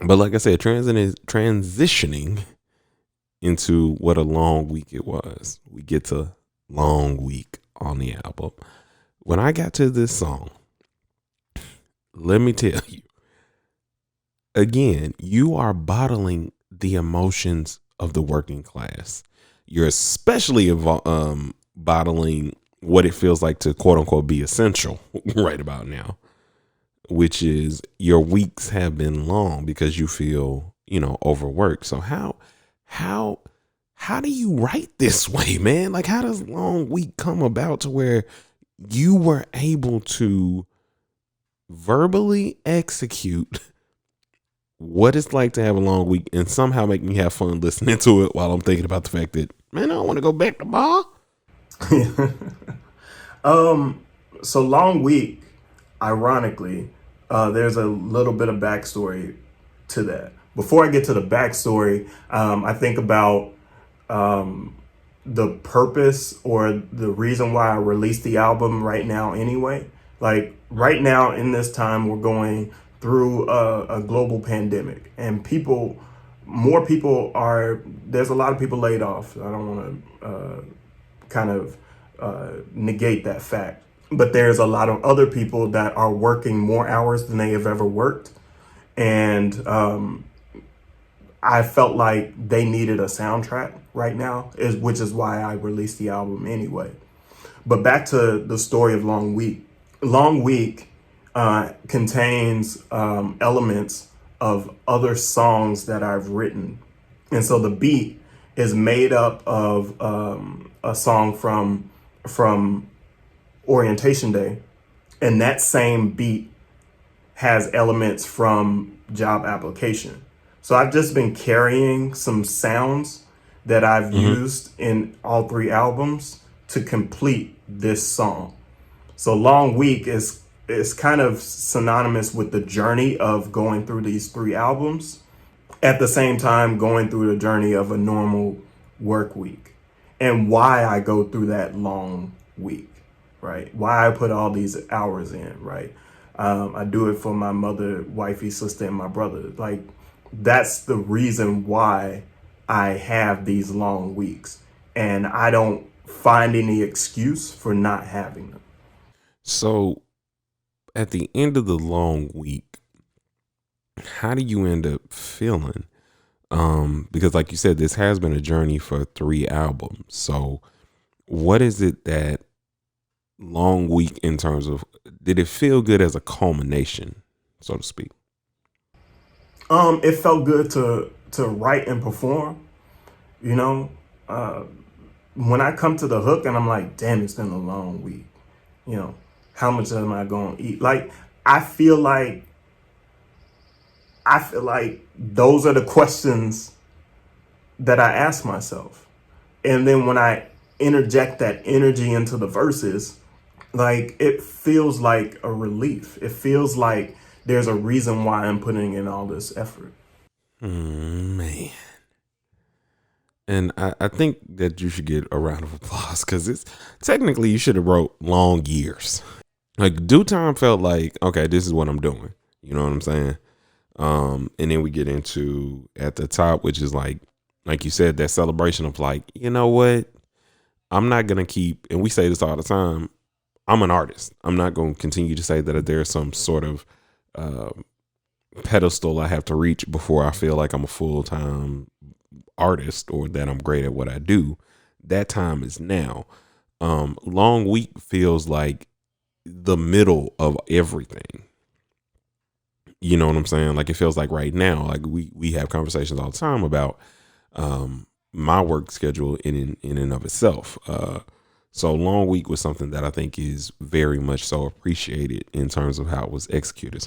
But like I said, transitioning into what a long week it was. We get to long week on the album. When I got to this song, let me tell you, again, you are bottling the emotions of the working class. You're especially bottling what it feels like to quote unquote be essential right about now, which is your weeks have been long because you feel, overworked. So how do you write this way, man? Like, how does long week come about to where you were able to verbally execute what it's like to have a long week and somehow make me have fun listening to it while I'm thinking about the fact that, man, I don't want to go back to bar? So long week, ironically, there's a little bit of backstory to that. Before I get to the backstory, I think about the purpose or the reason why I released the album right now anyway. Like right now in this time, we're going through a global pandemic and there's a lot of people laid off. I don't want to kind of negate that fact. But there's a lot of other people that are working more hours than they have ever worked. And I felt like they needed a soundtrack right now, which is why I released the album anyway. But back to the story of Long Week. Long Week contains elements of other songs that I've written. And so the beat is made up of a song from Orientation Day. And that same beat has elements from Job Application. So I've just been carrying some sounds that I've used in all three albums to complete this song. So Long Week is kind of synonymous with the journey of going through these three albums, at the same time going through the journey of a normal work week, and why I go through that long week, right? Why I put all these hours in, right? I do it for my mother, wifey, sister, and my brother. Like, that's the reason why I have these long weeks, and I don't find any excuse for not having them. So at the end of the long week, how do you end up feeling? Because like you said, this has been a journey for 3 albums. So what is it that long week in terms of, did it feel good as a culmination, so to speak? It felt good to write and perform, you know. When I come to the hook and I'm like, damn, it's been a long week, you know, how much am I going to eat? Like, I feel like those are the questions that I ask myself. And then when I interject that energy into the verses, like, it feels like a relief. It feels like there's a reason why I'm putting in all this effort. Man. And I think that you should get a round of applause, because it's technically you should have wrote long years. Like, Due Time felt like, okay, this is what I'm doing. You know what I'm saying? And then we get into at the top, which is like you said, that celebration of like, you know what? I'm not going to keep, and we say this all the time, I'm an artist. I'm not going to continue to say that there's some sort of pedestal I have to reach before I feel like I'm a full-time artist or that I'm great at what I do. That time is now. Long week feels like the middle of everything. You know what I'm saying? Like, it feels like right now, like we have conversations all the time about my work schedule in and of itself. So long week was something that I think is very much so appreciated in terms of how it was executed.